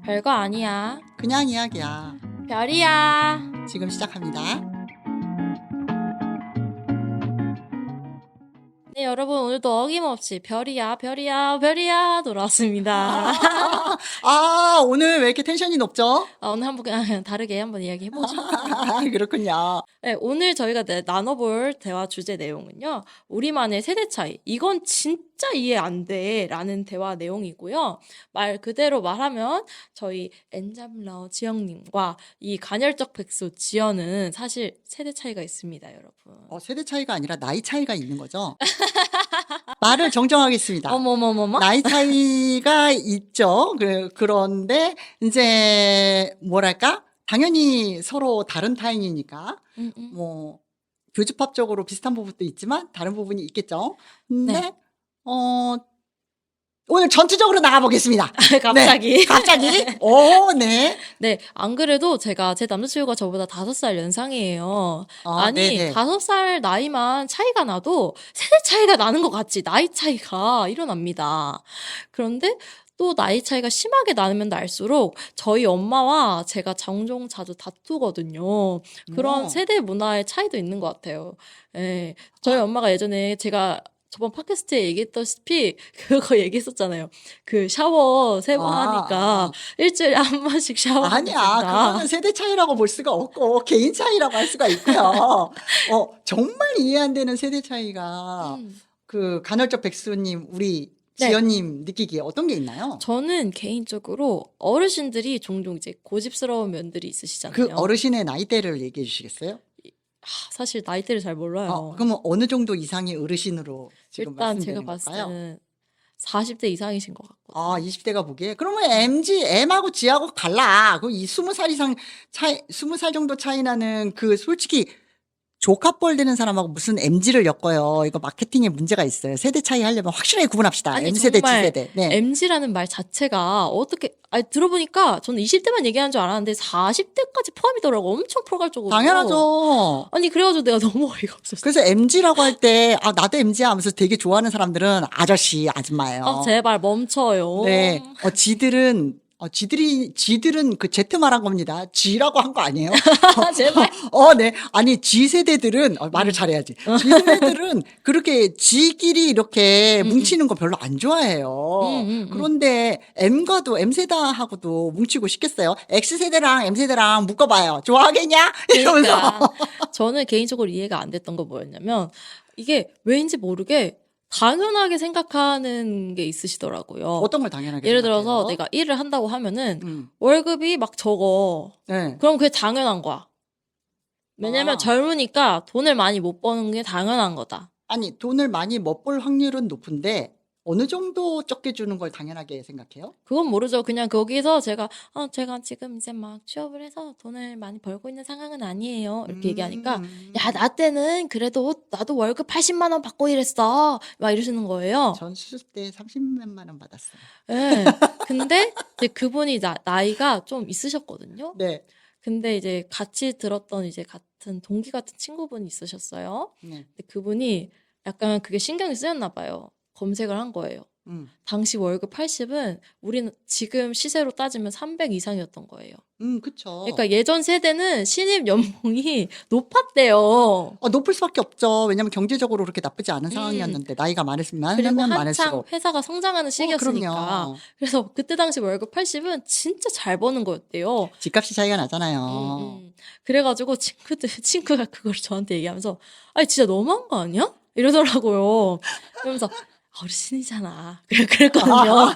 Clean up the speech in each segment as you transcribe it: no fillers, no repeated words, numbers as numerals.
별거 아니야. 그냥 이야기야. 별이야. 지금 시작합니다. 네, 여러분 오늘도 어김없이 별이야, 별이야, 별이야 돌아왔습니다. 오늘 왜 이렇게 텐션이 높죠? 오늘 한번 그냥 다르게 한번 이야기해보죠. 그렇군요. 네, 오늘 저희가 나눠볼 대화 주제 내용은요. 우리만의 세대 차이. 이건 진짜 이해 안 돼. 라는 대화 내용이고요. 말 그대로 말하면 저희 엔잡러 지영님과 이 간혈적 백수 지연은 사실 세대 차이가 있습니다, 여러분. 세대 차이가 아니라 나이 차이가 있는 거죠? 말을 정정하겠습니다. 어머머머머. 나이 차이가 있죠. 그런데 이제 뭐랄까? 당연히 서로 다른 타인이니까 뭐 교집합적으로 비슷한 부분도 있지만 다른 부분이 있겠죠. 근데 네. 오늘 전투적으로 나가보겠습니다. 갑자기. 네, 갑자기. 네. 네, 안 그래도 제 남자친구가 저보다 5살 연상이에요. 아니, 네네. 5살 나이만 차이가 나도 세대 차이가 나는 것 같지. 나이 차이가 일어납니다. 그런데 또 나이 차이가 심하게 나면 날수록 저희 엄마와 제가 종종 자주 다투거든요. 그런 세대 문화의 차이도 있는 것 같아요. 예, 저희 엄마가 예전에 제가 저번 팟캐스트에 얘기했다시피 그거 얘기했었잖아요. 그 샤워 3번 하니까 일주일에 한 번씩 샤워하면 아니야. 된다. 그거는 세대 차이라고 볼 수가 없고 개인 차이라고 할 수가 있고요. 정말 이해 안 되는 세대 차이가 그 간헐적 백수님 우리 네. 지연님 느끼기에 어떤 게 있나요? 저는 개인적으로 어르신들이 종종 이제 고집스러운 면들이 있으시잖아요. 그 어르신의 나이대를 얘기해 주시겠어요? 사실 나이대를 잘 몰라요. 그러면 어느 정도 이상의 어르신으로 지금 일단 제가 말씀드리는 봤을 걸까요? 때는 40대 이상이신 것 같거든요. 20대가 보기에 그러면 M하고 G하고 갈라. 그 이 20살 이상 차이, 20살 정도 차이 나는 그 솔직히 조카뻘 되는 사람하고 무슨 MG를 엮어요. 이거 마케팅에 문제가 있어요. 세대 차이 하려면 확실하게 구분합시다. 아니, M세대, 정말 G세대. 네. MG라는 말 자체가 어떻게 들어보니까 저는 20대만 얘기하는 줄 알았는데 40대까지 포함이더라고. 엄청 포괄적으로. 당연하죠. 아니 그래가지고 내가 너무 어이가 없었어. 그래서 MG라고 할 때 나도 MG야 하면서 되게 좋아하는 사람들은 아저씨, 아줌마예요. 제발 멈춰요. 네. 지들은 그 Z 말한 겁니다. G라고 한 거 아니에요? 제발. 네. 아니, G세대들은, 말을 잘해야지. G세대들은 그렇게 G끼리 이렇게 뭉치는 거 별로 안 좋아해요. 그런데 M세대하고도 뭉치고 싶겠어요? X세대랑 M세대랑 묶어봐요. 좋아하겠냐? 이러면서. 그러니까 저는 개인적으로 이해가 안 됐던 거 뭐였냐면 이게 왜인지 모르게 당연하게 생각하는 게 있으시더라고요. 어떤 걸 당연하게 예를 생각해요? 들어서 내가 일을 한다고 하면은 월급이 막 적어. 네. 그럼 그게 당연한 거야. 왜냐면 아. 젊으니까 돈을 많이 못 버는 게 당연한 거다. 아니, 돈을 많이 못 벌 확률은 높은데 어느 정도 적게 주는 걸 당연하게 생각해요? 그건 모르죠. 그냥 거기서 제가 지금 이제 막 취업을 해서 돈을 많이 벌고 있는 상황은 아니에요. 이렇게 얘기하니까 야, 나 때는 그래도 나도 월급 80만 원 받고 일했어. 막 이러시는 거예요. 전 수습 때 30만 원 받았어요. 네. 근데 이제 그분이 나이가 좀 있으셨거든요. 네. 근데 이제 같이 들었던 이제 같은 동기 같은 친구분이 있으셨어요. 네. 근데 그분이 약간 그게 신경이 쓰였나 봐요. 검색을 한 거예요. 당시 월급 80은 우리는 지금 시세로 따지면 300 이상이었던 거예요. 그쵸. 그러니까 예전 세대는 신입 연봉이 높았대요. 높을 수밖에 없죠. 왜냐면 경제적으로 그렇게 나쁘지 않은 상황이었는데 나이가 많으면 그리고 하면 한창 많을수록. 회사가 성장하는 시기였으니까. 그럼요. 그래서 그때 당시 월급 80은 진짜 잘 버는 거였대요. 집값이 차이가 나잖아요. 그래가지고 친구가 그걸 저한테 얘기하면서 아니 진짜 너무한 거 아니야? 이러더라고요. 그러면서 어르신이잖아. 그랬거든요.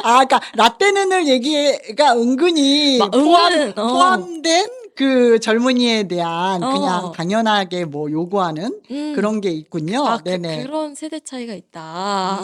그러니까 라떼는을 얘기가 은근히 포함된 그 젊은이에 대한 그냥 당연하게 뭐 요구하는 그런 게 있군요. 네네. 그런 세대 차이가 있다.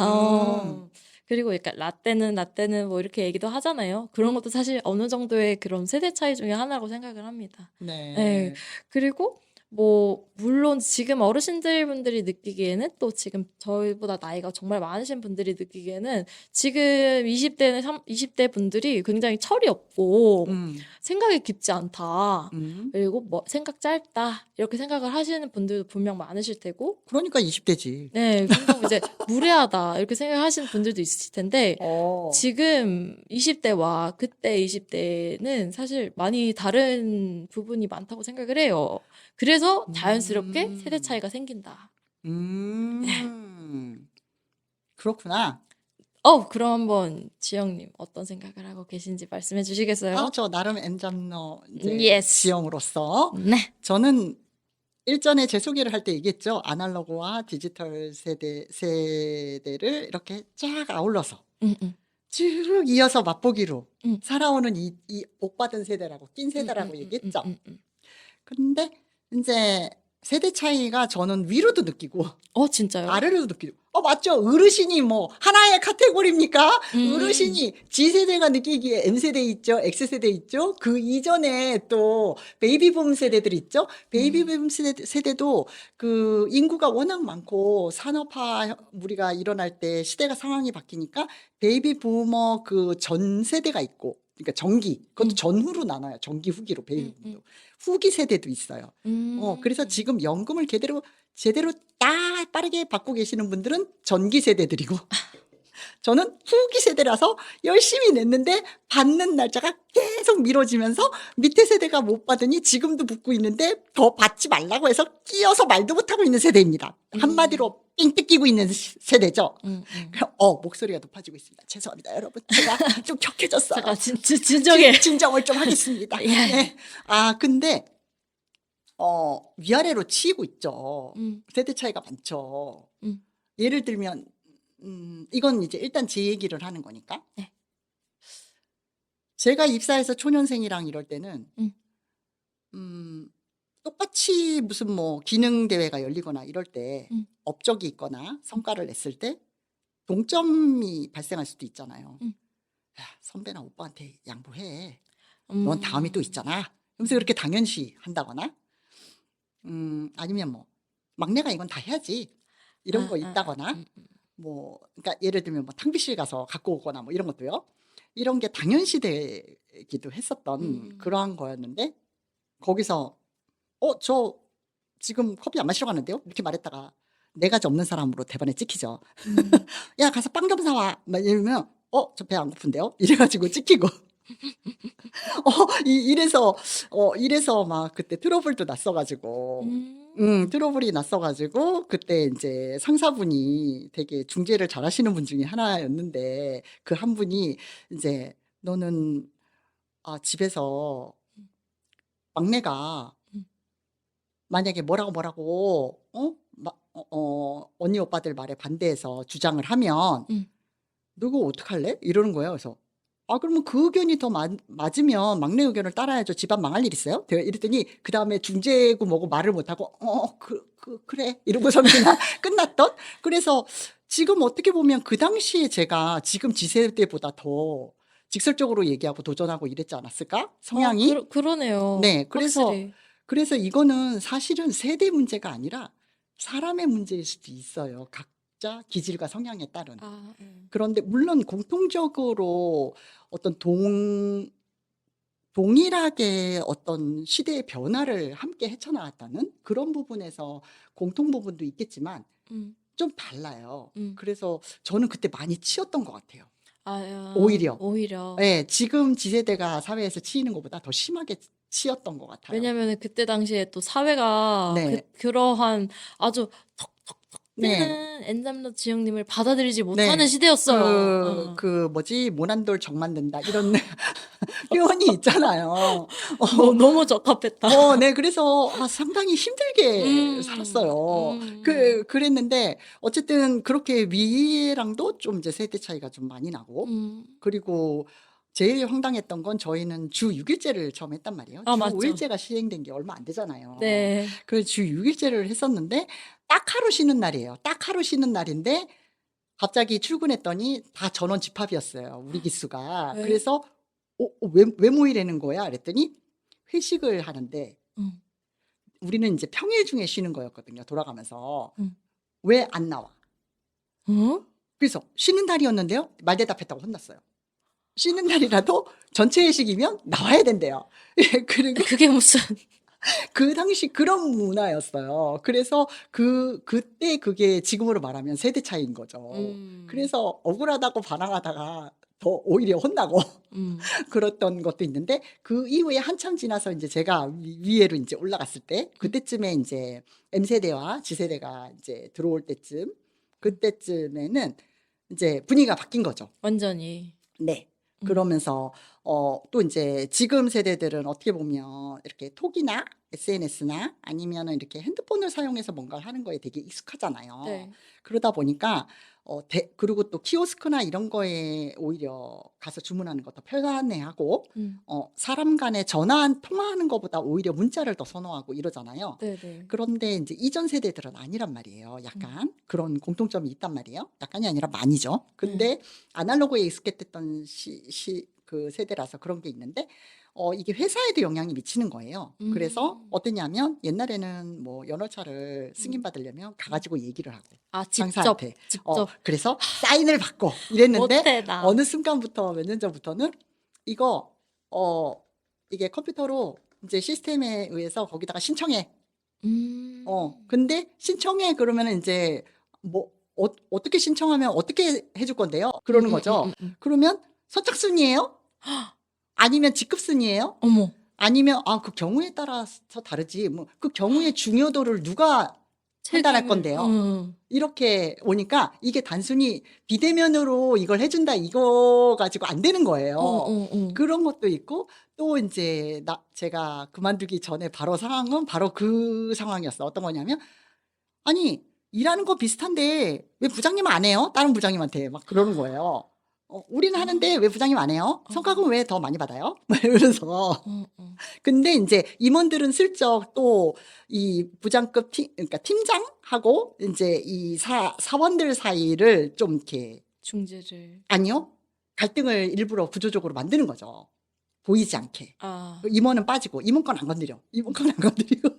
그리고 그러니까 라떼는 뭐 이렇게 얘기도 하잖아요. 그런 것도 사실 어느 정도의 그런 세대 차이 중에 하나라고 생각을 합니다. 네. 네. 그리고 뭐 물론 지금 어르신들 분들이 느끼기에는 또 지금 저희보다 나이가 정말 많으신 분들이 느끼기에는 지금 20대는 20대 분들이 굉장히 철이 없고 음, 생각이 깊지 않다. 음. 그리고 뭐 생각 짧다. 이렇게 생각을 하시는 분들도 분명 많으실 테고 그러니까 20대지. 네, 굉장히 이제 무례하다. 이렇게 생각하시는 분들도 있으실 텐데 어. 지금 20대와 그때 20대는 사실 많이 다른 부분이 많다고 생각을 해요. 그래서 자연스럽게 세대 차이가 생긴다. 음, 그렇구나. 그럼 한번 지영님 어떤 생각을 하고 계신지 말씀해 주시겠어요? 저 나름 N잡러 이제 Yes. 지형으로서 네. 저는 일전에 제 소개를 할 때 얘기했죠. 아날로그와 디지털 세대를 이렇게 쫙 아울러서 음, 음, 쭉 이어서 맛보기로 음. 살아오는 이 복받은 세대라고, 낀 세대라고 얘기했죠. 음. 근데 이제 세대 차이가 저는 위로도 느끼고 진짜요? 아래로도 느끼고. 맞죠. 어르신이 뭐 하나의 카테고리입니까? 음. 어르신이 G세대가 느끼기에 M세대 있죠. X세대 있죠. 그 이전에 또 베이비붐 세대들 있죠. 베이비붐 세대도 그 인구가 워낙 많고 산업화 무리가 일어날 때 시대가 상황이 바뀌니까 베이비부머 그 전 세대가 있고, 그러니까 전기, 그것도 전후로 나눠요. 전기 후기로 베이비붐도. 후기 세대도 있어요. 그래서 지금 연금을 제대로 딱 빠르게 받고 계시는 분들은 전기 세대들이고 저는 후기 세대라서 열심히 냈는데 받는 날짜가 계속 미뤄지면서 밑에 세대가 못 받으니 지금도 붙고 있는데 더 받지 말라고 해서 끼어서 말도 못하고 있는 세대입니다. 한마디로 삥 뜯기고 있는 세대죠. 목소리가 높아지고 있습니다. 죄송합니다, 여러분. 제가 좀 격해졌어요. 잠깐 진정해. 진정을 좀 하겠습니다. 예. 네. 근데 위아래로 치이고 있죠. 세대 차이가 많죠. 예를 들면 이건 이제 일단 제 얘기를 하는 거니까. 네. 제가 입사해서 초년생이랑 이럴 때는 똑같이 무슨 뭐 기능 대회가 열리거나 이럴 때 업적이 있거나 성과를 냈을 때 동점이 발생할 수도 있잖아요. 야, 선배나 오빠한테 양보해. 넌 다음이 또 있잖아. 그래서 그렇게 당연시 한다거나 아니면 뭐 막내가 이건 다 해야지 이런 거 있다거나 뭐 그러니까 예를 들면 뭐 탕비실 가서 갖고 오거나 뭐 이런 것도요. 이런 게 당연시 되기도 했었던 그러한 거였는데 거기서 저 지금 커피 안 마시러 가는데요? 이렇게 말했다가 네 가지 없는 사람으로 대번에 찍히죠. 야, 가서 빵 좀 사와. 막 이러면 저 배 안 고픈데요? 이래가지고 찍히고. 이래서 막 그때 트러블도 났어가지고, 트러블이 났어가지고, 그때 이제 상사분이 되게 중재를 잘 하시는 분 중에 하나였는데, 그 한 분이 이제 너는, 집에서 막내가 만약에 뭐라고, 언니 오빠들 말에 반대해서 주장을 하면, 너 그거 어떡할래? 이러는 거예요. 그래서 그러면 그 의견이 더 맞으면 막내 의견을 따라야죠. 집안 망할 일 있어요? 제가 이랬더니 그 다음에 중재고 뭐고 말을 못하고 그래 이러고서는 그냥 끝났던. 그래서 지금 어떻게 보면 그 당시에 제가 지금 지세대보다 더 직설적으로 얘기하고 도전하고 이랬지 않았을까? 성향이. 그러네요. 네, 확실히. 그래서 이거는 사실은 세대 문제가 아니라 사람의 문제일 수도 있어요. 각자 기질과 성향에 따른. 그런데 물론 공통적으로 어떤 동일하게 어떤 시대의 변화를 함께 헤쳐나갔다는 그런 부분에서 공통 부분도 있겠지만 좀 달라요. 그래서 저는 그때 많이 치였던 것 같아요. 오히려. 네, 지금 지세대가 사회에서 치이는 것보다 더 심하게 치였던 것 같아요. 왜냐면 그때 당시에 또 사회가 네. 그러한 아주 턱턱턱 뜨는 엔잡러 지영님을 받아들이지 못하는 시대였어요. 그 뭐지 모난돌 정 만든다 이런 표현이 있잖아요. 너무 적합했다. 네, 그래서 상당히 힘들게 살았어요. 그랬는데 어쨌든 그렇게 위랑도 좀 이제 세대 차이가 좀 많이 나고 그리고 제일 황당했던 건 저희는 주 6일제를 처음 했단 말이에요. 주 맞죠. 5일제가 시행된 게 얼마 안 되잖아요. 네. 그래서 주 6일제를 했었는데 딱 하루 쉬는 날이에요. 딱 하루 쉬는 날인데 갑자기 출근했더니 다 전원 집합이었어요. 우리 기수가. 왜? 그래서 왜 모이라는 거야? 그랬더니 회식을 하는데 우리는 이제 평일 중에 쉬는 거였거든요. 돌아가면서. 음. 왜 안 나와? 어? 그래서 쉬는 날이었는데요. 말대답했다고 혼났어요. 쉬는 날이라도 전체 회식이면 나와야 된대요. 예, 그리고 그게 무슨 그 당시 그런 문화였어요. 그래서 그때 그게 지금으로 말하면 세대 차이인 거죠. 그래서 억울하다고 반항하다가 더 오히려 혼나고 그랬던 것도 있는데 그 이후에 한참 지나서 이제 제가 위에로 이제 올라갔을 때 그때쯤에 이제 M세대와 G세대가 이제 들어올 때쯤 그때쯤에는 이제 분위기가 바뀐 거죠. 완전히. 네. 그러면서 또 이제 지금 세대들은 어떻게 보면 이렇게 톡이나 SNS나 아니면은 이렇게 핸드폰을 사용해서 뭔가를 하는 거에 되게 익숙하잖아요. 네. 그러다 보니까 그리고 또 키오스크나 이런 거에 오히려 가서 주문하는 것도 편안해하고 사람 간에 전화 통화하는 것보다 오히려 문자를 더 선호하고 이러잖아요. 네네. 그런데 이제 이전 세대들은 아니란 말이에요. 약간 그런 공통점이 있단 말이에요. 약간이 아니라 많이죠. 근데 아날로그에 익숙했던 그 세대라서 그런 게 있는데 이게 회사에도 영향이 미치는 거예요. 그래서 어떠냐면 옛날에는 뭐 연월차를 승인받으려면 가가지고 얘기를 하고 아, 직접, 상사한테 직접. 그래서 사인을 받고 이랬는데 못해, 나. 어느 순간부터 몇 년 전부터는 이거 이게 컴퓨터로 이제 시스템에 의해서 거기다가 신청해. 근데 신청해 그러면은 이제 뭐 어떻게 신청하면 어떻게 해줄 건데요? 그러는 거죠. 그러면 선착순이에요? 아니면 직급순이에요? 어머. 아니면 그 경우에 따라서 다르지. 뭐 그 경우의 중요도를 누가 판단할 건데요? 이렇게 오니까 이게 단순히 비대면으로 이걸 해준다 이거 가지고 안 되는 거예요. 그런 것도 있고 또 이제 제가 그만두기 전에 바로 상황은 바로 그 상황이었어. 어떤 거냐면 아니 일하는 거 비슷한데 왜 부장님 안 해요? 다른 부장님한테 막 그러는 거예요. 우리는 하는데 왜 부장님 안 해요? 성과금 왜 더 많이 받아요? 막 이러면서. 근데 이제 임원들은 슬쩍 또 이 부장급 그러니까 팀장하고 이제 이 사원들 사이를 좀 이렇게 중재를. 아니요. 갈등을 일부러 구조적으로 만드는 거죠. 보이지 않게. 임원은 빠지고 임원 건 안 건드려. 임원 건 안 건드리고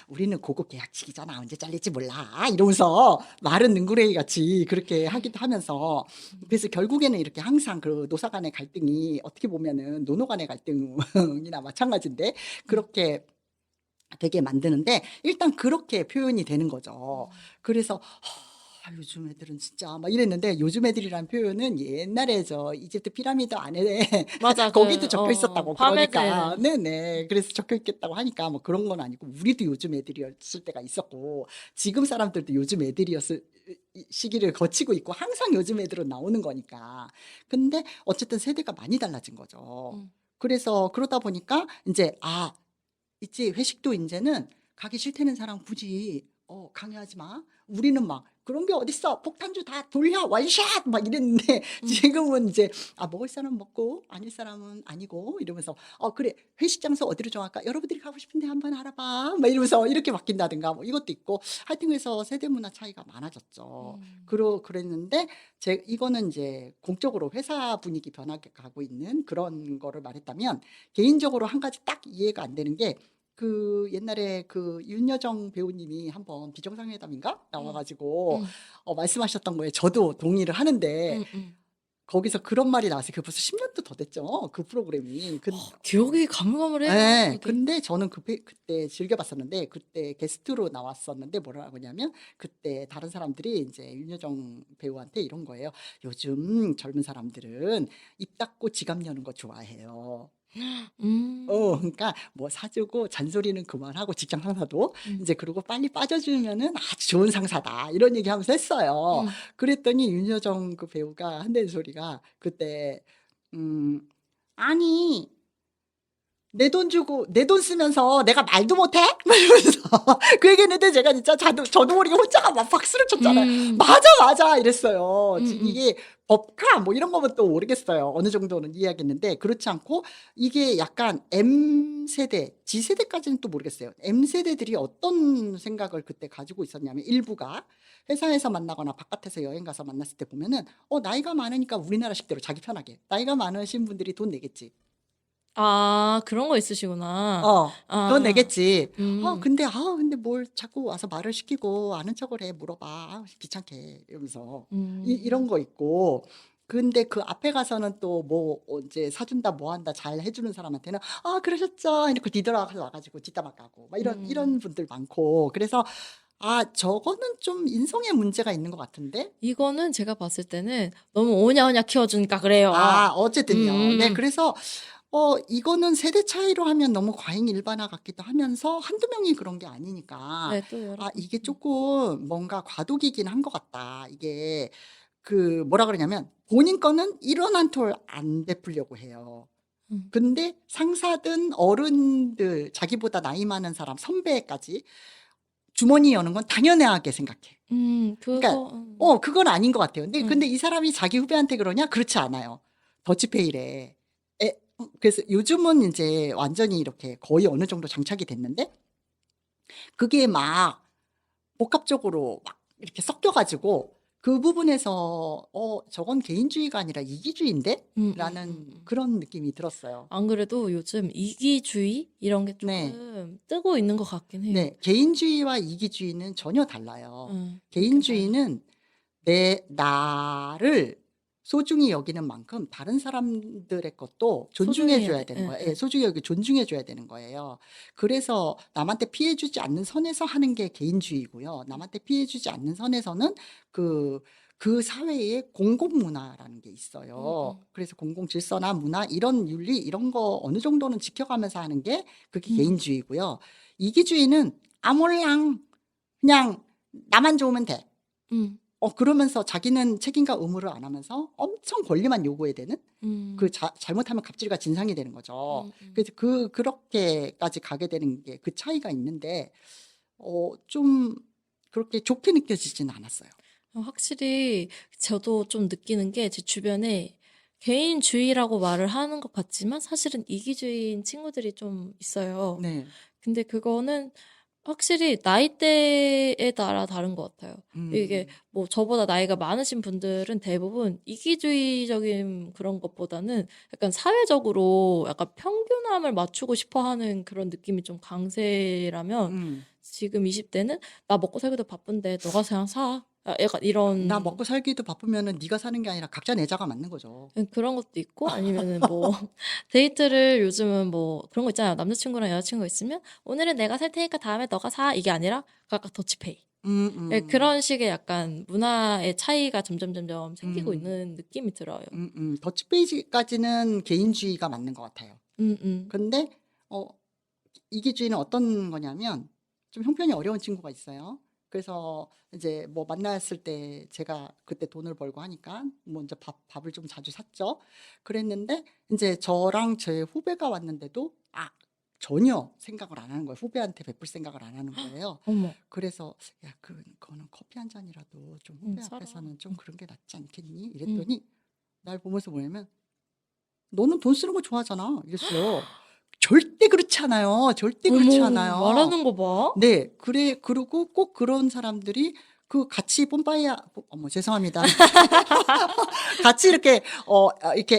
우리는 고급 계약직이잖아. 언제 잘릴지 몰라. 이러면서 말은 능구레이 같이 그렇게 하기도 하면서 그래서 결국에는 이렇게 항상 그 노사 간의 갈등이 어떻게 보면은 노노 간의 갈등이나 마찬가지인데 그렇게 되게 만드는데 일단 그렇게 표현이 되는 거죠. 그래서 요즘 애들은 진짜 막 이랬는데 요즘 애들이란 표현은 옛날에 저 이집트 피라미드 안에 맞아. 거기도 적혀 있었다고 그러니까 밤에들. 네네 그래서 적혀 있겠다고 하니까 뭐 그런 건 아니고 우리도 요즘 애들이었을 때가 있었고 지금 사람들도 요즘 애들이었을 시기를 거치고 있고 항상 요즘 애들은 나오는 거니까 근데 어쨌든 세대가 많이 달라진 거죠. 그래서 그러다 보니까 이제 있지 회식도 이제는 가기 싫다는 사람 굳이 강요하지 마. 우리는 막 그런 게 어딨어. 폭탄주 다 돌려 원샷 막 이랬는데 지금은 이제 먹을 사람 먹고 아닐 사람은 아니고 이러면서 그래 회식 장소 어디로 정할까? 여러분들이 가고 싶은데 한번 알아봐. 막 이러면서 이렇게 바뀐다든가 뭐 이것도 있고 하여튼 그래서 세대 문화 차이가 많아졌죠. 그랬는데 이거는 이제 공적으로 회사 분위기 변화가 가고 있는 그런 거를 말했다면 개인적으로 한 가지 딱 이해가 안 되는 게 그 옛날에 그 윤여정 배우님이 한번 비정상회담인가 나와가지고 말씀하셨던 거에 저도 동의를 하는데 거기서 그런 말이 나왔어요. 그 벌써 10년도 더 됐죠. 그 프로그램이. 기억이 가물가물해요. 네, 근데 저는 그때 즐겨봤었는데 그때 게스트로 나왔었는데 뭐라고 하냐면 그때 다른 사람들이 이제 윤여정 배우한테 이런 거예요. 요즘 젊은 사람들은 입 닫고 지갑 여는 거 좋아해요. 그러니까 뭐 사주고 잔소리는 그만하고 직장 상사도 이제 그러고 빨리 빠져주면은 아주 좋은 상사다 이런 얘기하면서 했어요. 그랬더니 윤여정 그 배우가 한다는 소리가 그때 아니 내 돈 주고 내 돈 쓰면서 내가 말도 못해? 막 이러면서 그 얘기했는데 제가 진짜 저도 모르게 혼자가 막 박수를 쳤잖아요. 맞아 이랬어요. 이게 법카 뭐 이런 거면 또 모르겠어요. 어느 정도는 이해하겠는데 그렇지 않고 이게 약간 M세대, G세대까지는 또 모르겠어요. M세대들이 어떤 생각을 그때 가지고 있었냐면 일부가 회사에서 만나거나 바깥에서 여행 가서 만났을 때 보면은 나이가 많으니까 우리나라식대로 자기 편하게 나이가 많으신 분들이 돈 내겠지. 아, 그런 거 있으시구나. 그건 아, 내겠지. 음, 근데 뭘 자꾸 와서 말을 시키고 아는 척을 해, 물어봐. 귀찮게. 이러면서. 이런 음, 거 있고. 근데 그 앞에 가서는 또 뭐, 이제 사준다, 뭐 한다, 잘 해주는 사람한테는, 그러셨죠. 이렇게 뒤돌아가서 와가지고 뒷담화 까고. 막 이런 음. 분들 많고. 그래서, 저거는 좀 인성에 문제가 있는 것 같은데? 이거는 제가 봤을 때는 너무 오냐오냐 키워주니까 그래요. 어쨌든요. 네, 음, 그래서 이거는 세대 차이로 하면 너무 과잉 일반화 같기도 하면서 한두 명이 그런 게 아니니까 네, 또 여러분. 이게 조금 뭔가 과도기긴 한 것 같다. 이게 그 뭐라 그러냐면 본인 거는 1원 한 톨 안 베풀려고 해요. 음, 근데 상사든 어른들, 자기보다 나이 많은 사람, 선배까지 주머니 여는 건 당연하게 생각해. 그러니까 그거, 그건 아닌 것 같아요. 근데 음, 이 사람이 자기 후배한테 그러냐? 그렇지 않아요. 더치페이래. 그래서 요즘은 이제 완전히 이렇게 거의 어느 정도 장착이 됐는데 그게 막 복합적으로 막 이렇게 섞여가지고 그 부분에서 저건 개인주의가 아니라 이기주의인데? 음, 음, 음, 라는 음. 그런 느낌이 들었어요. 안 그래도 요즘 이기주의 이런 게 네. 조금 뜨고 있는 것 같긴 해요. 네. 개인주의와 이기주의는 전혀 달라요. 느낌 달라. 개인주의는 나를 소중히 여기는 만큼 다른 사람들의 것도 존중해 소중히 해야 줘야 돼. 되는 응, 거예요. 예, 응. 소중히 여기 존중해 줘야 되는 거예요. 그래서 남한테 피해 주지 않는 선에서 하는 게 개인주의고요. 남한테 피해 주지 않는 선에서는 그 그 사회의 공공 문화라는 게 응, 있어요. 응. 그래서 공공 질서나 문화 이런 윤리 이런 거 어느 정도는 지켜가면서 하는 게 그게 응, 개인주의고요. 이기주의는 아몰랑 그냥 나만 좋으면 돼. 응, 그러면서 자기는 책임과 의무를 안 하면서 엄청 권리만 요구해야 되는 응, 잘못하면 갑질과 진상이 되는 거죠. 응, 응. 그래서 그렇게까지 가게 되는 게 그 차이가 있는데, 좀 그렇게 좋게 느껴지진 않았어요. 확실히 저도 좀 느끼는 게 제 주변에 개인주의라고 말을 하는 것 같지만 사실은 이기주의인 친구들이 좀 있어요. 네. 근데 그거는 확실히 나이대에 따라 다른 것 같아요. 이게 음, 뭐 저보다 나이가 많으신 분들은 대부분 이기주의적인 그런 것보다는 약간 사회적으로 약간 평균함을 맞추고 싶어 하는 그런 느낌이 좀 강세라면 음. 지금 20대는 나 먹고 살기도 바쁜데 너가 그냥 사. 약간 나 이런 먹고 살기도 바쁘면은 네가 사는 게 아니라 각자 내자가 맞는 거죠. 그런 것도 있고 아니면은 뭐 데이트를 요즘은 뭐 그런 거 있잖아요. 남자친구랑 여자친구 있으면 오늘은 내가 살 테니까 다음에 너가 사 이게 아니라 각각 더치페이. 음, 음, 그런 식의 약간 문화의 차이가 점점 생기고 음, 있는 느낌이 들어요. 더치페이지까지는 개인주의가 맞는 것 같아요. 음, 음, 근데 어, 이기주의는 어떤 거냐면 좀 형편이 어려운 친구가 있어요. 그래서 이제 뭐 만났을 때 제가 그때 돈을 벌고 하니까 뭐 이제 밥을 좀 자주 샀죠. 그랬는데 이제 저랑 제 후배가 왔는데도 전혀 생각을 안 하는 거예요. 후배한테 베풀 생각을 안 하는 거예요. 어머, 그래서 야, 그거는 커피 한 잔이라도 좀 후배 사라. 앞에서는 좀 그런 게 낫지 않겠니? 음. 이랬더니 날 보면서 뭐냐면 너는 돈 쓰는 거 좋아하잖아. 이랬어요. 절대 그렇지 않아요. 절대 그렇지 어머, 않아요. 말하는 거 봐. 네. 그리고 꼭 그런 사람들이 같이 뽐빠이야, 어머, 죄송합니다. 같이 이렇게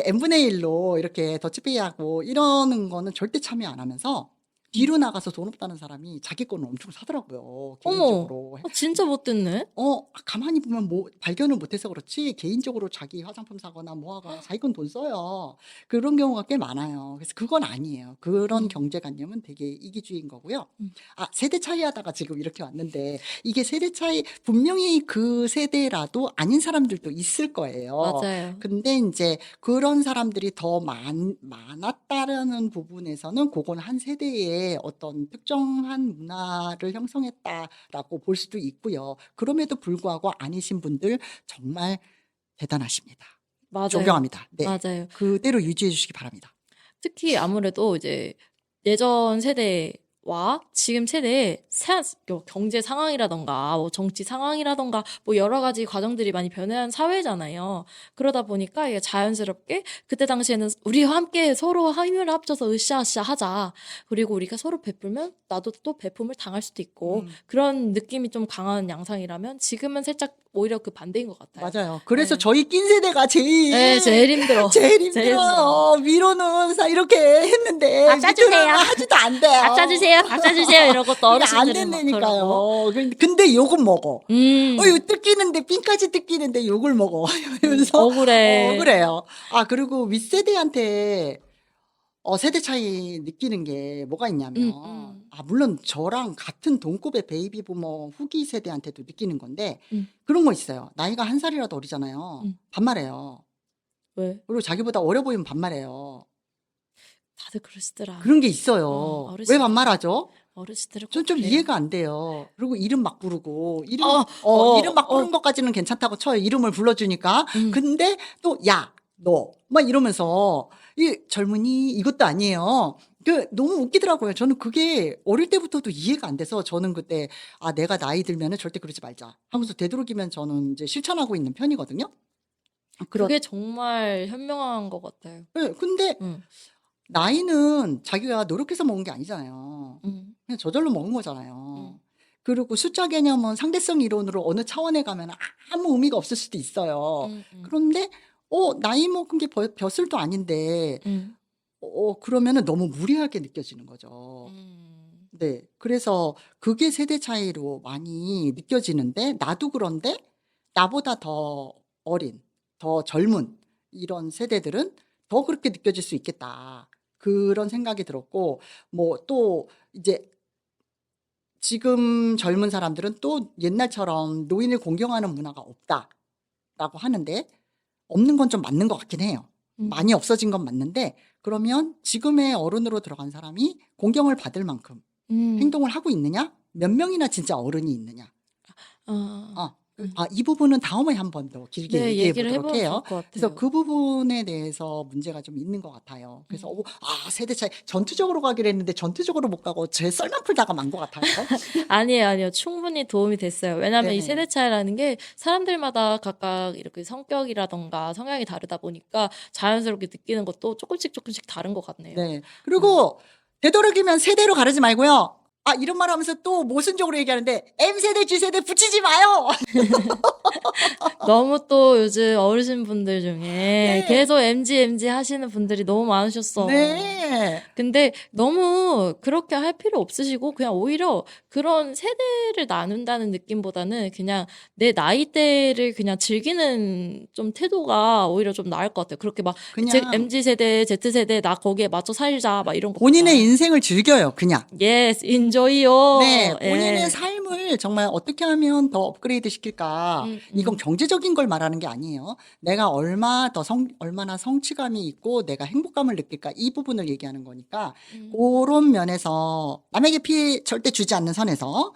n분의 1로 이렇게 더치페이하고 이러는 거는 절대 참여 안 하면서 음. 뒤로 나가서 돈 없다는 사람이 자기 거는 엄청 사더라고요. 어머, 개인적으로. 진짜 못됐네. 가만히 보면 뭐 발견을 못해서 그렇지 개인적으로 자기 화장품 사거나 뭐 하거나 자기 건 돈 써요. 그런 경우가 꽤 많아요. 그래서 그건 아니에요. 그런 음, 경제관념은 되게 이기주의인 거고요. 음. 세대 차이 하다가 지금 이렇게 왔는데 이게 세대 차이 분명히 그 세대라도 아닌 사람들도 있을 거예요. 맞아요. 근데 이제 그런 사람들이 더 많았다라는 부분에서는 그건 한 세대의 어떤 특정한 문화를 형성했다라고 볼 수도 있고요. 그럼에도 불구하고 아니신 분들 정말 대단하십니다. 맞아요. 존경합니다. 네. 맞아요. 그대로 유지해 주시기 바랍니다. 특히 아무래도 이제 예전 세대와 지금 세대의 경제 상황이라던가 뭐 정치 상황이라던가 뭐 여러 가지 과정들이 많이 변화한 사회잖아요. 그러다 보니까 이게 자연스럽게 그때 당시에는 우리와 함께 서로 힘을 합쳐서 으쌰으쌰 하자. 그리고 우리가 서로 베풀면 나도 또 베품을 당할 수도 있고 음. 그런 느낌이 좀 강한 양상이라면 지금은 살짝 오히려 그 반대인 것 같아요. 맞아요. 그래서 네. 저희 낀 세대가 제일 힘들어. 제일 힘들어요. 위로는 미로는 했는데 밥 사주세요. 밑으로는 하지도 안 돼요. 밥 사주세요. 이런 것도 안 어르신들은 막 그러고. 된다니까요. 근데 욕은 먹어. 이거 뜯기는데 핀까지 뜯기는데 욕을 먹어. 이러면서 억울해요. 아 그리고 윗세대한테 세대 차이 느끼는 게 뭐가 있냐면 물론 저랑 같은 동급의 베이비 부머 후기 세대한테도 느끼는 건데 그런 거 있어요. 나이가 한 살이라도 어리잖아요. 반말해요. 왜? 그리고 자기보다 어려 보이면 반말해요. 다들 그러시더라. 그런 게 있어요. 어르신들. 왜 반말하죠? 어르신들은 전 좀 그래요. 이해가 안 돼요. 그리고 이름 막 부르고 이름 막 부르는 것까지는 괜찮다고 쳐요. 이름을 불러주니까. 근데 또 야, 너 막 이러면서 이 젊은이 이것도 아니에요. 너무 웃기더라고요. 저는 그게 어릴 때부터도 이해가 안 돼서 저는 그때 내가 나이 들면은 절대 그러지 말자 하면서 되도록이면 저는 이제 실천하고 있는 편이거든요. 그게 정말 현명한 것 같아요. 네, 근데 나이는 자기가 노력해서 먹은 게 아니잖아요. 그냥 저절로 먹은 거잖아요. 그리고 숫자 개념은 상대성 이론으로 어느 차원에 가면 아무 의미가 없을 수도 있어요. 그런데 나이 먹은 게 벼슬도 아닌데 그러면은 너무 무리하게 느껴지는 거죠. 네. 그래서 그게 세대 차이로 많이 느껴지는데 나도 그런데 나보다 더 어린, 더 젊은 이런 세대들은 더 그렇게 느껴질 수 있겠다. 그런 생각이 들었고 뭐 또 이제 지금 젊은 사람들은 또 옛날처럼 노인을 공경하는 문화가 없다라고 하는데 없는 건 좀 맞는 것 같긴 해요. 많이 없어진 건 맞는데 그러면 지금의 어른으로 들어간 사람이 공경을 받을 만큼 행동을 하고 있느냐? 몇 명이나 진짜 어른이 있느냐? 이 부분은 다음에 한 번 더 길게 네, 얘기해 얘기를 보도록 해보면 해요. 좋을 것 같아요. 그래서 그 부분에 대해서 문제가 좀 있는 것 같아요. 그래서 세대 차이 전투적으로 가기로 했는데 전투적으로 못 가고 제 썰만 풀다가 만 것 같아요. 아니에요. 충분히 도움이 됐어요. 왜냐하면 이 네네. 세대 차이라는 게 사람들마다 각각 이렇게 성격이라던가 성향이 다르다 보니까 자연스럽게 느끼는 것도 조금씩 다른 것 같네요. 네. 그리고 되도록이면 세대로 가르지 말고요. 이런 말 하면서 또 모순적으로 얘기하는데 M세대, G세대 붙이지 마요. 너무 또 요즘 어르신분들 중에 계속 MG 하시는 분들이 너무 많으셨어. 네. 근데 너무 그렇게 할 필요 없으시고 그냥 오히려 그런 세대를 나눈다는 느낌보다는 그냥 내 나이대를 그냥 즐기는 좀 태도가 오히려 좀 나을 것 같아요. 그렇게 막 그냥 MZ세대, Z세대 나 거기에 맞춰 살자 막 이런 거. 본인의 인생을 즐겨요. 그냥. Yes, enjoy요. 네, 본인의 삶을 정말 어떻게 하면 더 업그레이드 시킬까? 이건 경제적인 걸 말하는 게 아니에요. 내가 얼마나 성취감이 있고 내가 행복감을 느낄까? 이 부분을 얘기하는 거니까 그런 면에서 남에게 피해 절대 주지 않는 선에서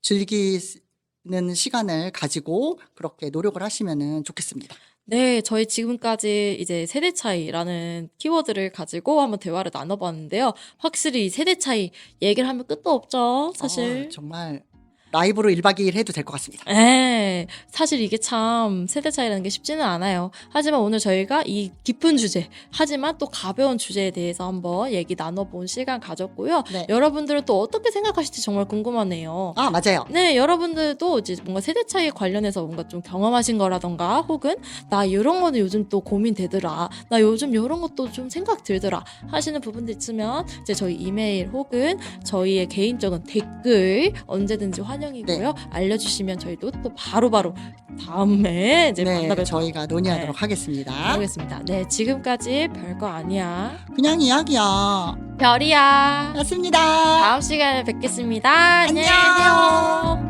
즐기는 시간을 가지고 그렇게 노력을 하시면은 좋겠습니다. 네, 저희 지금까지 이제 세대 차이라는 키워드를 가지고 한번 대화를 나눠봤는데요. 확실히 이 세대 차이 얘기를 하면 끝도 없죠, 사실. 정말 라이브로 1박 2일 해도 될 것 같습니다. 네, 사실 이게 참 세대 차이라는 게 쉽지는 않아요. 하지만 오늘 저희가 이 깊은 주제, 하지만 또 가벼운 주제에 대해서 한번 얘기 나눠본 시간 가졌고요. 네. 여러분들은 또 어떻게 생각하실지 정말 궁금하네요. 맞아요. 네, 여러분들도 이제 뭔가 세대 차이 관련해서 뭔가 좀 경험하신 거라던가 혹은 나 이런 거는 요즘 또 고민되더라. 나 요즘 이런 것도 좀 생각 들더라. 하시는 부분들 있으면 이제 저희 이메일 혹은 저희의 개인적인 댓글 언제든지 환영이고요. 네. 알려주시면 저희도 또 바로바로 다음에 이제 만나뵙도록 저희가 논의하도록 하겠습니다. 하겠습니다. 네, 지금까지 별거 아니야. 그냥 이야기야. 별이야. 였습니다. 다음 시간에 뵙겠습니다. 안녕. 안녕히 계세요.